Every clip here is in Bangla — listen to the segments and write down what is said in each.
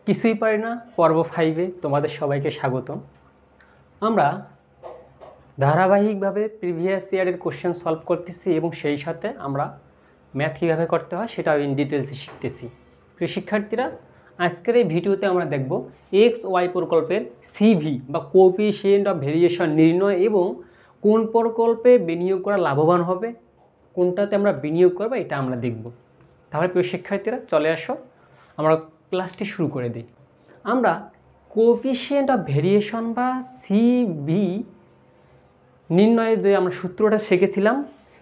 কিছুই পারি না পর্ব 5-এ তোমাদের সবাইকে স্বাগতম। আমরা ধারাবাহিকভাবে প্রিভিয়াস ইয়ারের কোশ্চেন সলভ করতেছি এবং সেই সাথে আমরা ম্যাথ কীভাবে করতে হয় সেটাও ইন ডিটেলসে শিখতেছি। প্রিয় শিক্ষার্থীরা, আজকের এই ভিডিওতে আমরা দেখব এক্স ওয়াই প্রকল্পের সিভি বা কোএফিসিয়েন্ট অফ ভেরিয়েশন নির্ণয় এবং কোন প্রকল্পে বিনিয়োগ করা লাভবান হবে, কোনটাতে আমরা বিনিয়োগ করবো এটা আমরা দেখব। তাহলে প্রিয় শিক্ষার্থীরা চলে আসো, আমরা ক্লাসটি শুরু করে দিই। আমরা কোএফিসিয়েন্ট অফ ভেরিয়েশন বা সিভি নির্ণয়ের যে আমরা সূত্রটা শিখেছিলাম,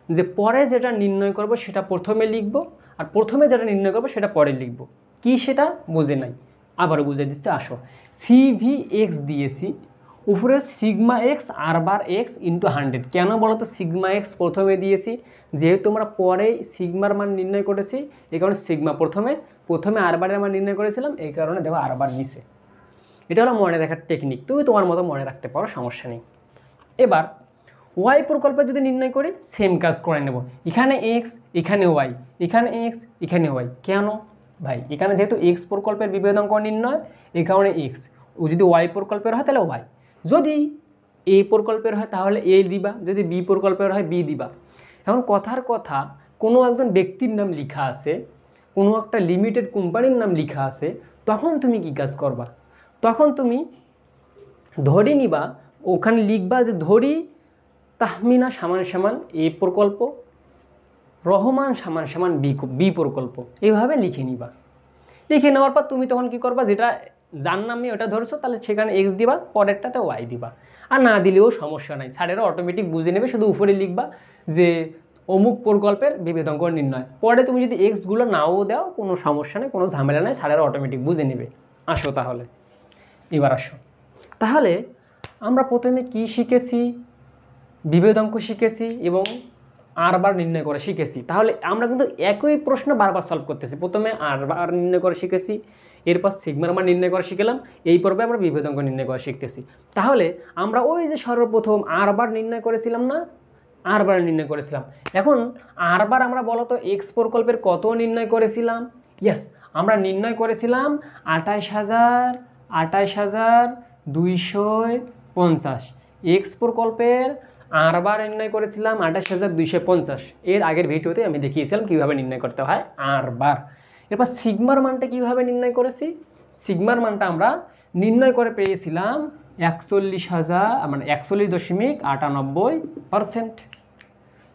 যে পরে যেটা নির্ণয় করব সেটা প্রথমে লিখব আর প্রথমে যেটা নির্ণয় করব সেটা পরে লিখব। কি সেটা বুঝে নাই, আবারও বুঝে দিচ্ছে। আসো, সিভি এক্স দিয়েছি, উপরে সিগমা এক্স আর বার এক্স ইন্টু 100। কেন বলো তো সিগমা এক্স প্রথমে দিয়েছি? যেহেতু আমরা পরে সিগমার মান নির্ণয় করেছি, এই কারণে সিগমা প্রথমে আর বারের মান নির্ণয় করেছিলাম, এই কারণে দেখো আর বার নিচে। এটা হলো মনে রাখার টেকনিক, তুমি তোমার মতো মনে রাখতে পারো, সমস্যা নেই। এবার ওয়াই প্রকল্পে যদি নির্ণয় করি, সেম কাজ করে নেব। এখানে এক্স, এখানে ওয়াই, এখানে এক্স, এখানে ওয়াই। কেন ভাই? এখানে যেহেতু এক্স প্রকল্পের বিভেদাঙ্ক নির্ণয়, এই কারণে এক্স। ও যদি ওয়াই প্রকল্পের হয় তাহলে ওয়াই, যদি এ প্রকল্পের হয় তাহলে এ দিবা, যদি বি প্রকল্পের হয় বি দিবা। এখন কথার কথা, কোনো একজন ব্যক্তির নাম লেখা আছে, কোনো একটা লিমিটেড কোম্পানির নাম লেখা আছে, তখন তুমি কি কাজ করবা? তখন তুমি ধরি নিবা, ওখানে লিখবা যে ধরি তাহমিনা সমান সমান এ প্রকল্প, রহমান সমান সমান বি প্রকল্প, এইভাবে লিখে নিবা। লিখে নেওয়ার পর তুমি তখন কি করবা, যেটা যার নামে ওটা ধরছো তাহলে সেখানে এক্স দিবা, পরেরটাতে ওয়াই দিবা। আর না দিলেও সমস্যা নাই, স্যারেরা অটোমেটিক বুঝে নেবে। শুধু উপরে লিখবা যে অমুক প্রকল্পের বিভেদাঙ্ক নির্ণয়। পরে তুমি যদি এক্সগুলো নাও দাও, কোনো সমস্যা নেই, কোনো ঝামেলা নেই, স্যারেরা অটোমেটিক বুঝে নেবে। আসো তাহলে, এবার আসো। তাহলে আমরা প্রথমে কি শিখেছি? বিভেদাঙ্ক শিখেছি এবং আর বার নির্ণয় করে শিখেছি। তাহলে আমরা কিন্তু একই প্রশ্ন বারবার সলভ করতেছি। প্রথমে আর বার নির্ণয় করে শিখেছি, এরপর সিগমার মান নির্ণয় করে শিখলাম, এই পর্বে আমরা বিভেদাঙ্ক নির্ণয় করে শিখতেছি। তাহলে আমরা ওই যে সর্বপ্রথম আর বার নির্ণয় করেছিলাম না, আর বার নির্ণয় করেছিলাম। এখন আর বার আমরা বলো তো এক্স প্রকল্পের কত নির্ণয় করেছিলাম? ইয়েস, আমরা নির্ণয় করেছিলাম 28,250। এক্স প্রকল্পের আর বার নির্ণয় করেছিলাম 28,250। এর আগের ভিডিওতে আমি দেখিয়েছিলাম কীভাবে নির্ণয় করতে হয় আর বার। এরপর সিগমার মানটা কীভাবে নির্ণয় করেছি? সিগমার মানটা আমরা নির্ণয় করে পেয়েছিলাম 41,98%।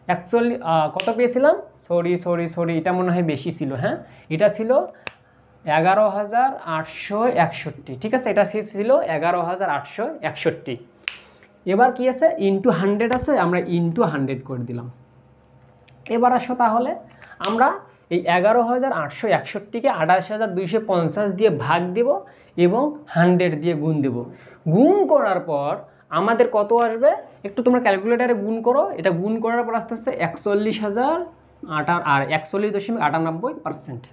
অ্যাকচুয়ালি কত পেয়েছিলাম? সরি, এটা মনে হয় বেশি ছিল। হ্যাঁ, এটা ছিল 11,861। ঠিক আছে, এটা ছিল 11,861। এবার কি আছে? ইন্টু 100 আছে, আমরা ইন্টু 100 করে দিলাম। এবার আসো তাহলে, আমরা এই 11,861কে 28,250 দিয়ে ভাগ দেব এবং 100 দিয়ে গুণ দেব। গুণ করার পর আমাদের কত আসবে? একটু তোমরা ক্যালকুলেটারে গুণ করো। এটা গুণ করার পর আস্তে আস্তে 41,000 আর 41.98%।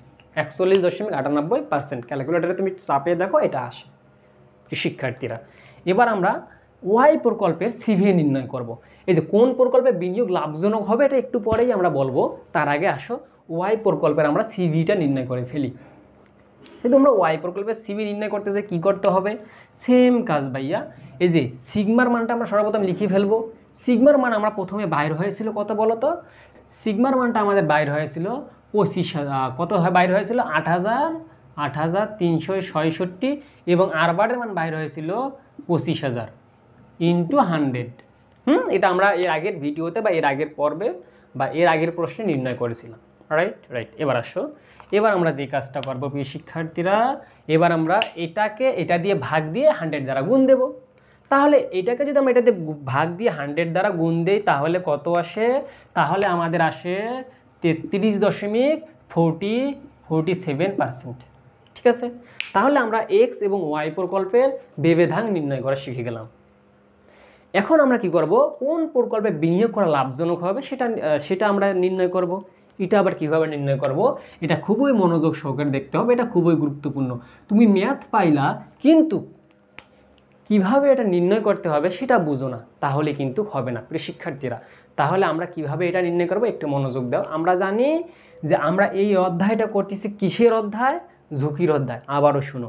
41.98%। ক্যালকুলেটারে তুমি চাপে দেখো, এটা আসে শিক্ষার্থীরা। এবার আমরা ওয়াই প্রকল্পের সিভি নির্ণয় করব। এই যে কোন প্রকল্পে বিনিয়োগ লাভজনক হবে এটা একটু পরেই আমরা বলবো, তার আগে আসো ওয়াই প্রকল্পের আমরা সিভিটা নির্ণয় করে ফেলি। কিন্তু আমরা ওয়াই প্রকল্পের সিভি নির্ণয় করতে যে কী করতে হবে? সেম কাজ ভাইয়া। এই যে সিগমার মানটা আমরা সর্বপ্রথম লিখে ফেলবো। সিগমার মান আমরা প্রথমে বাইর হয়েছিল কত বলো তো? সিগমার মানটা আমাদের বাইর হয়েছিল 25,000। কত বাইর হয়েছিল? 8,366 এবং আর বারের মান বাইর হয়েছিল 25,000 ইন্টু 100। এটা আমরা এর আগের ভিডিওতে বা এর আগের পর্বে বা এর আগের প্রশ্নে নির্ণয় করেছিলাম। রাইট। এবার আসো, এবার আমরা যে কাজটা করবো প্রিয় শিক্ষার্থীরা, এবার আমরা এটা দিয়ে ভাগ দিয়ে 100 দ্বারা গুণ দেব। তাহলে এটাকে যদি আমরা এটাতে ভাগ দিয়ে 100 দ্বারা গুণ দেই তাহলে কত আসে? তাহলে আমাদের আসে 33.47%। ঠিক আছে, তাহলে আমরা এক্স এবং ওয়াই প্রকল্পের বিভেদাঙ্ক নির্ণয় করা শিখে গেলাম। এখন আমরা কি করব? কোন প্রকল্পে বিনিয়োগ করা লাভজনক হবে সেটা আমরা নির্ণয় করব। এটা আবার কিভাবে নির্ণয় করব? এটা খুবই মনোযোগ সহকারে দেখতে হবে, এটা খুবই গুরুত্বপূর্ণ। তুমি ম্যাথ পাইলা কিন্তু কিভাবে এটা নির্ণয় করতে হবে সেটা বুঝো না, তাহলে কিন্তু হবে না প্রিয় শিক্ষার্থীরা। তাহলে আমরা কিভাবে এটা নির্ণয় করব একটু মনোযোগ দাও। আমরা জানি যে আমরা এই অধ্যায়টা করতেছি কিসের অধ্যায়? ঝুঁকির অধ্যায়। আবারও শুনো,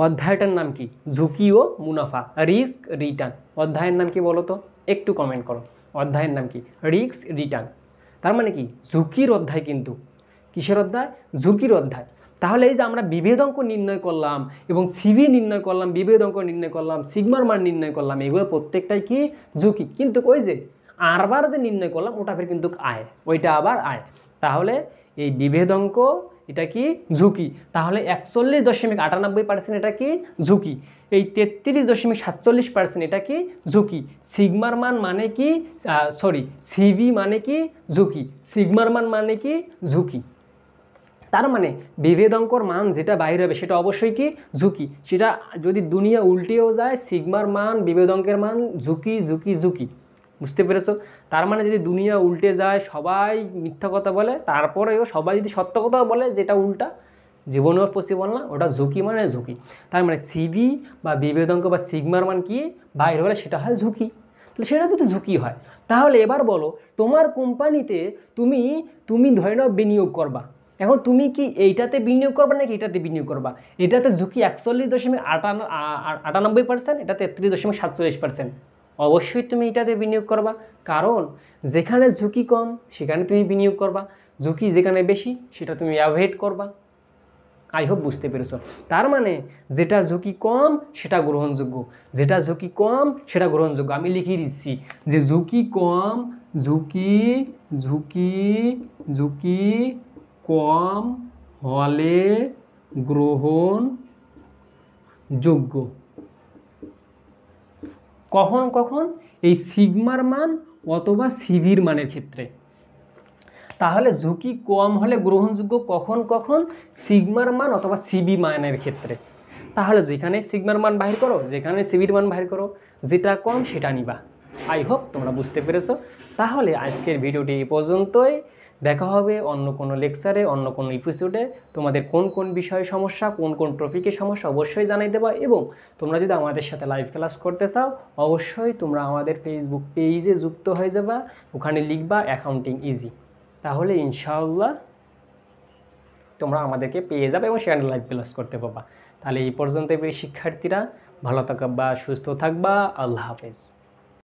অধ্যায়টার নাম কি? ঝুঁকি ও মুনাফা, রিস্ক রিটার্ন। অধ্যায়ের নাম কি বলো তো? একটু কমেন্ট করো। অধ্যায়ের নাম কি? Risk return. তার মানে কি? ঝুঁকির অধ্যায়। কিন্তু কিসের অধ্যায়? ঝুঁকির অধ্যায়। তাহলে এই যে আমরা বিভেদ অঙ্ক নির্ণয় করলাম এবং সিভি নির্ণয় করলাম, বিভেদ অঙ্ক নির্ণয় করলাম, সিগমার মান নির্ণয় করলাম, এগুলো প্রত্যেকটাই কি? ঝুঁকি। কিন্তু ওই যে আরবার যে নির্ণয় করলাম ওটা ফের কিন্তু আয়, ওইটা আবার আয়। তাহলে এই বিভেদ অঙ্ক এটা কি? ঝুঁকি। তাহলে 41.98% এটা কি? ঝুঁকি। এই 33.47% এটা কি? ঝুঁকি। সিগমার মান মানে কি? সিভি মানে কি? ঝুঁকি। সিগমার মান মানে কি? ঝুঁকি। তার মানে বিভেদ অঙ্কর মান যেটা বাইরে হবে সেটা অবশ্যই কি? ঝুঁকি। সেটা যদি দুনিয়া উল্টেও যায়, সিগমার মান বিভেদ অঙ্কের মান ঝুঁকি ঝুঁকি ঝুঁকি। বুঝতে পেরেছো? তার মানে যদি দুনিয়া উল্টে যায়, সবাই মিথ্যা কথা বলে, তারপরেও সবাই যদি সত্য কথা বলে যেটা উল্টা, জীবনেও পসিবল না, ওটা ঝুঁকি মানে ঝুঁকি। তার মানে সিভি বা বিভেদ অঙ্ক বা সিগমার মান কি? বাইরে হলে সেটা হয় ঝুঁকি। তাহলে সেটা যদি ঝুঁকি হয়, তাহলে এবার বলো তোমার কোম্পানিতে তুমি ধরে নাও বিনিয়োগ করবা। এখন তুমি কি এইটাতে বিনিয়োগ করবা নাকি এটাতে বিনিয়োগ করবা? এটাতে ঝুঁকি 41.98%, এটা 33.47%। অবশ্যই তুমি এটাতে বিনিয়োগ করবা, কারণ যেখানে ঝুঁকি কম সেখানে তুমি বিনিয়োগ করবা, ঝুঁকি যেখানে বেশি সেটা তুমি অ্যাভয়েড করবা। আই হোপ বুঝতে পেরেছো। তার মানে যেটা ঝুঁকি কম সেটা গ্রহণযোগ্য, যেটা ঝুঁকি কম সেটা গ্রহণযোগ্য। আমি লিখে দিচ্ছি যে ঝুঁকি কম, ঝুঁকি ঝুঁকি ঝুঁকি কম হলে গ্রহণযোগ্য। কখন কখন? এই সিগমার মান অথবা সিভির মানের ক্ষেত্রে। তাহলে ঝুঁকি কম হলে গ্রহণযোগ্য কখন কখন? সিগমার মান অথবা সিবি মানের ক্ষেত্রে। তাহলে যেখানে সিগমার মান বাহির করো, যেখানে সিবির মান বাহির করো, যেটা কম সেটা নিবা। আই হোপ তোমরা বুঝতে পেরেছো। তাহলে আজকের ভিডিওটি এই পর্যন্তই। দেখা হবে অন্য কোনো লেকচারে, অন্য কোনো এপিসোডে। তোমাদের কোন কোন বিষয়ে সমস্যা, কোন কোন টপিকের সমস্যা অবশ্যই জানাই দেবা। এবং তোমরা যদি আমাদের সাথে লাইভ ক্লাস করতে চাও, অবশ্যই তোমরা আমাদের ফেসবুক পেজে যুক্ত হয়ে যাবা, ওখানে লিখবা অ্যাকাউন্টিং ইজি। তাহলে ইনশাআল্লাহ তোমরা আমাদেরকে পেয়ে যাবে এবং সেখানে লাইভ ক্লাস করতে পারবা। তাহলে এই পর্যন্ত শিক্ষার্থীরা ভালো থাকবা, সুস্থ থাকবা। আল্লাহ হাফেজ।